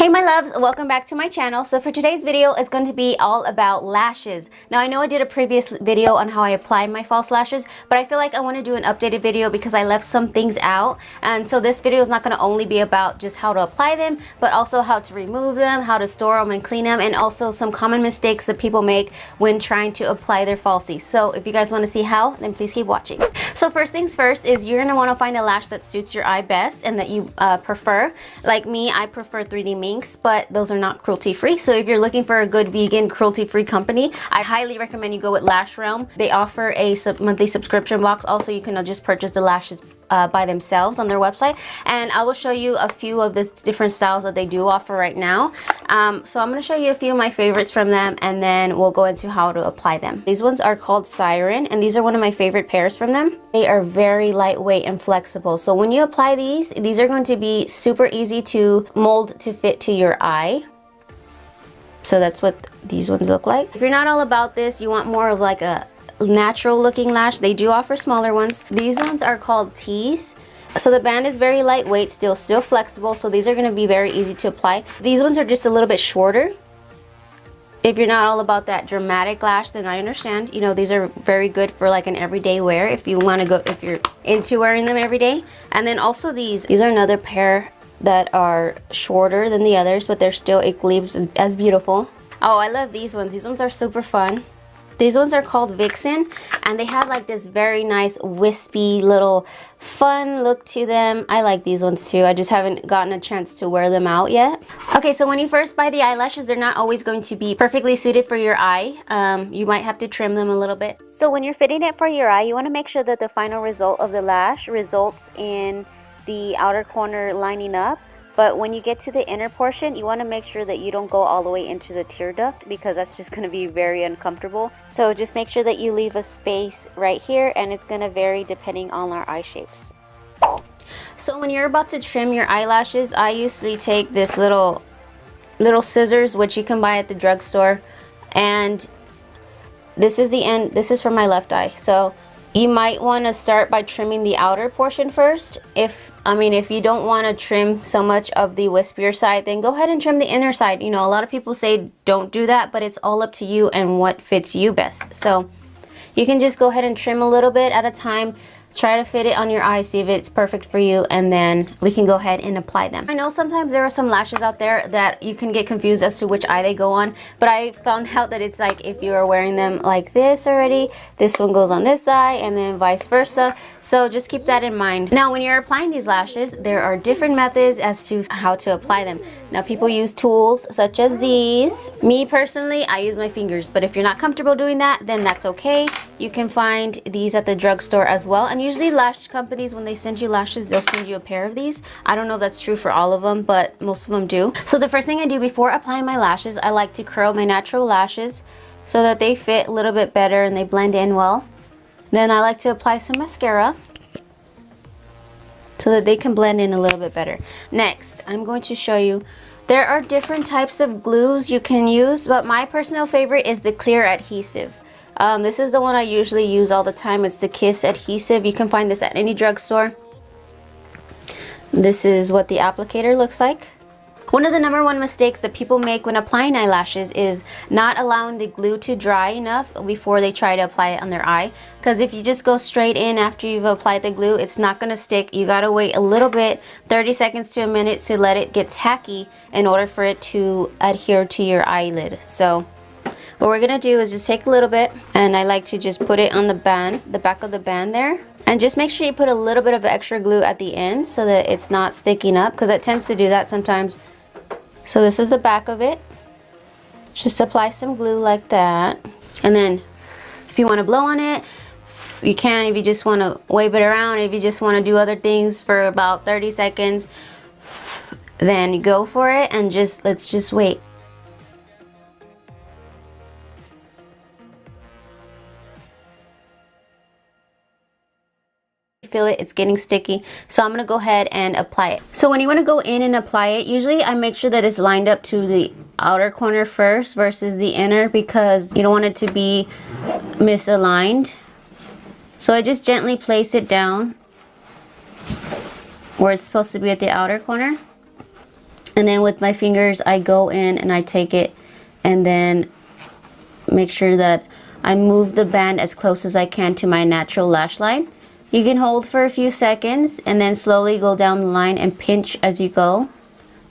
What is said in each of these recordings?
Hey my loves, welcome back to my channel. So for today's video, it's going to be all about lashes. Now I know I did a previous video on how I apply my false lashes, but I feel like I want to do an updated video because I left some things out. And so this video is not going to only be about just how to apply them, but also how to remove them, how to store them and clean them, and also some common mistakes that people make when trying to apply their falsies. So if you guys want to see how, then please keep watching. So first things first is you're going to want to find a lash that suits your eye best and that you prefer. Like me, I prefer 3D minks, but those are not cruelty free. So if you're looking for a good vegan cruelty free company, I highly recommend you go with Lash Realm. They offer a monthly subscription box. Also, you can just purchase the lashes by themselves on their website, and I will show you a few of the different styles that they do offer right now. So I'm going to show you a few of my favorites from them, and then we'll go into how to apply them. These ones are called Siren, and these are one of my favorite pairs from them. They are very lightweight and flexible, so when you apply these are going to be super easy to mold to fit to your eye. So that's what these ones look like. If you're not all about this, you want more of like a natural looking lash, they do offer smaller ones. These ones are called Tees. So the band is very lightweight, still flexible, so these are going to be very easy to apply. These ones are just a little bit shorter. If you're not all about that dramatic lash, then I understand. You know, these are very good for like an everyday wear if you want to go, if you're into wearing them every day. And then also these are another pair that are shorter than the others, but they're still equally as beautiful. Oh, I love these ones. These ones are super fun. These ones are called Vixen, and they have like this very nice wispy little fun look to them. I like these ones too. I just haven't gotten a chance to wear them out yet. Okay, so when you first buy the eyelashes, they're not always going to be perfectly suited for your eye. You might have to trim them a little bit. So when you're fitting it for your eye, you want to make sure that the final result of the lash results in the outer corner lining up. But when you get to the inner portion, you want to make sure that you don't go all the way into the tear duct, because that's just going to be very uncomfortable. So just make sure that you leave a space right here, and it's going to vary depending on our eye shapes. So when you're about to trim your eyelashes, I usually take this little scissors, which you can buy at the drugstore, and this is the end. This is for my left eye. So you might want to start by trimming the outer portion first. If you don't want to trim so much of the wispier side, then go ahead and trim the inner side. You know, a lot of people say don't do that, but it's all up to you and what fits you best. So you can just go ahead and trim a little bit at a time. Try to fit it on your eye, see if it's perfect for you, and then we can go ahead and apply them. I know sometimes there are some lashes out there that you can get confused as to which eye they go on, but I found out that it's like if you are wearing them like this already, this one goes on this eye, and then vice versa. So just keep that in mind. Now when you're applying these lashes, there are different methods as to how to apply them. Now people use tools such as these. Me personally, I use my fingers, but if you're not comfortable doing that, then that's okay. You can find these at the drugstore as well, and usually lash companies, when they send you lashes, they'll send you a pair of these. I don't know if that's true for all of them, but most of them do. So the first thing I do before applying my lashes, I like to curl my natural lashes so that they fit a little bit better and they blend in well. Then I like to apply some mascara so that they can blend in a little bit better. Next, I'm going to show you, there are different types of glues you can use, but my personal favorite is the clear adhesive. This is the one I usually use all the time. It's the Kiss adhesive. You can find this at any drugstore. This is what the applicator looks like. One of the #1 mistakes that people make when applying eyelashes is not allowing the glue to dry enough before they try to apply it on their eye. Because if you just go straight in after you've applied the glue, it's not going to stick. You got to wait a little bit, 30 seconds to a minute, to let it get tacky in order for it to adhere to your eyelid. So what we're gonna do is just take a little bit, and I like to just put it on the band, the back of the band there, and just make sure you put a little bit of extra glue at the end so that it's not sticking up, because it tends to do that sometimes. So this is the back of it. Just apply some glue like that, and then if you want to blow on it, you can. If you just want to wave it around, if you just want to do other things for about 30 seconds, then you go for it, and let's just wait. Feel it's getting sticky, so I'm gonna go ahead and apply it. So when you want to go in and apply it, usually I make sure that it's lined up to the outer corner first versus the inner, because you don't want it to be misaligned. So I just gently place it down where it's supposed to be at the outer corner, And then with my fingers, I go in and I take it and then make sure that I move the band as close as I can to my natural lash line. You can hold for a few seconds and then slowly go down the line and pinch as you go.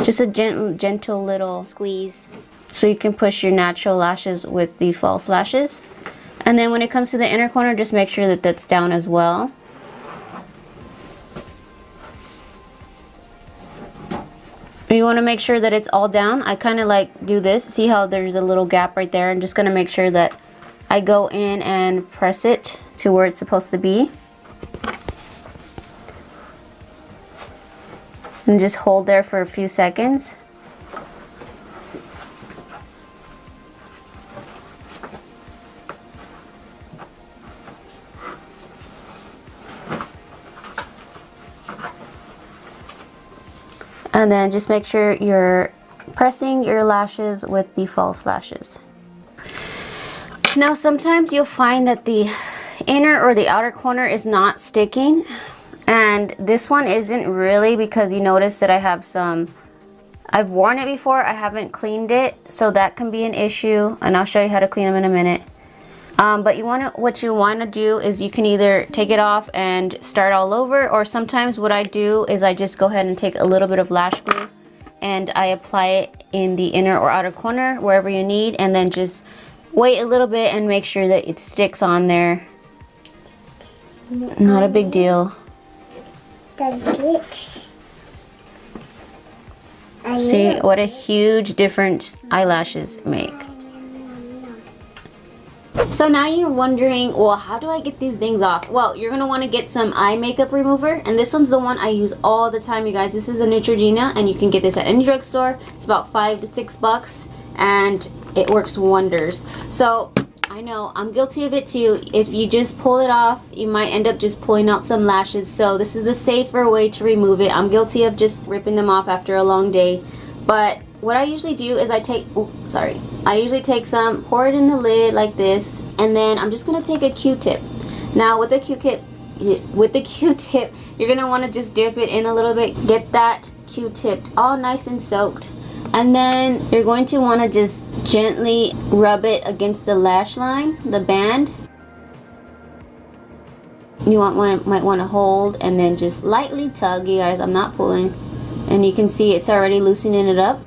Just a gentle little squeeze so you can push your natural lashes with the false lashes. And then when it comes to the inner corner, just make sure that that's down as well. You want to make sure that it's all down. I kind of like do this. See how there's a little gap right there? I'm just going to make sure that I go in and press it to where it's supposed to be. And just hold there for a few seconds. And then just make sure you're pressing your lashes with the false lashes. Now sometimes you'll find that the inner or the outer corner is not sticking, and this one isn't really, because you notice that I have some, I've worn it before, I haven't cleaned it, so that can be an issue, and I'll show you how to clean them in a minute. But what you want to do is you can either take it off and start all over, or sometimes what I do is I just go ahead and take a little bit of lash glue and I apply it in the inner or outer corner, wherever you need, and then just wait a little bit and make sure that it sticks on there. Not a big deal. See what a huge difference eyelashes make. So now you're wondering, well, how do I get these things off? Well, you're going to want to get some eye makeup remover, and this one's the one I use all the time, you guys. This is a Neutrogena, and you can get this at any drugstore. It's about $5 to $6, and it works wonders. So I know I'm guilty of it too. If you just pull it off, you might end up just pulling out some lashes. So this is the safer way to remove it. I'm guilty of just ripping them off after a long day, but what I usually do is I usually take some, pour it in the lid like this, and then I'm just gonna take a Q-tip. Now with the Q-tip, you're gonna want to just dip it in a little bit, get that Q-tip all nice and soaked, and then you're going to want to just gently rub it against the lash line, the band. You might want to hold and then just lightly tug, you guys. I'm not pulling, and you can see it's already loosening it up.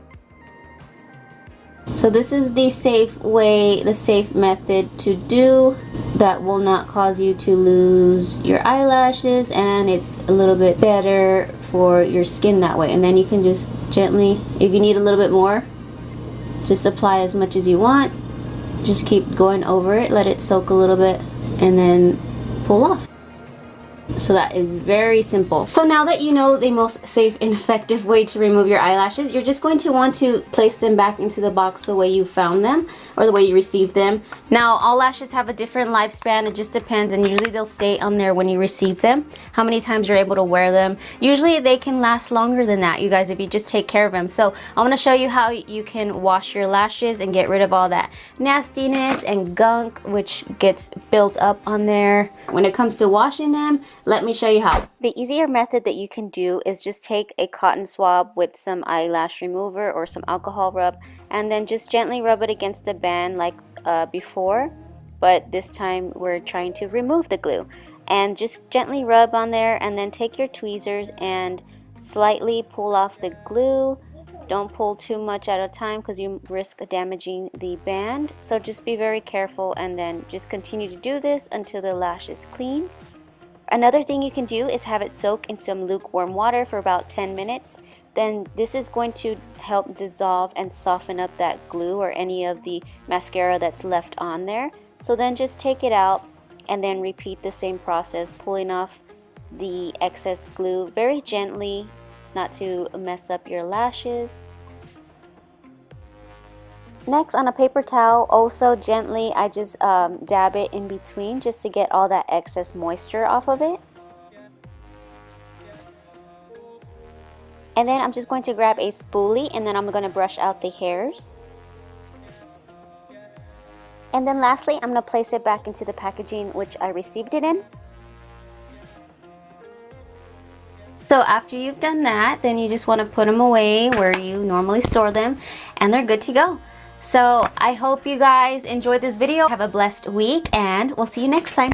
So this is the safe way, the safe method to do that will not cause you to lose your eyelashes, and it's a little bit better for your skin that way. And then you can just gently, if you need a little bit more, just apply as much as you want. Just keep going over it, let it soak a little bit, and then pull off. So that is very simple. So now that you know the most safe and effective way to remove your eyelashes, you're just going to want to place them back into the box the way you found them, or the way you received them. Now all lashes have a different lifespan. It just depends, and usually they'll stay on there when you receive them, how many times you're able to wear them. Usually they can last longer than that, you guys, if you just take care of them. So I want to show you how you can wash your lashes and get rid of all that nastiness and gunk which gets built up on there. When it comes to washing them, let me show you how. The easier method that you can do is just take a cotton swab with some eyelash remover or some alcohol rub, and then just gently rub it against the band like before, but this time we're trying to remove the glue. And just gently rub on there, and then take your tweezers and slightly pull off the glue. Don't pull too much at a time because you risk damaging the band. So just be very careful, and then just continue to do this until the lash is clean. Another thing you can do is have it soak in some lukewarm water for about 10 minutes. Then this is going to help dissolve and soften up that glue or any of the mascara that's left on there. So then just take it out and then repeat the same process, pulling off the excess glue very gently, not to mess up your lashes. Next, on a paper towel, also gently, I just dab it in between just to get all that excess moisture off of it. And then I'm just going to grab a spoolie, and then I'm going to brush out the hairs. And then lastly, I'm going to place it back into the packaging which I received it in. So after you've done that, then you just want to put them away where you normally store them, and they're good to go. So I hope you guys enjoyed this video. Have a blessed week, and we'll see you next time.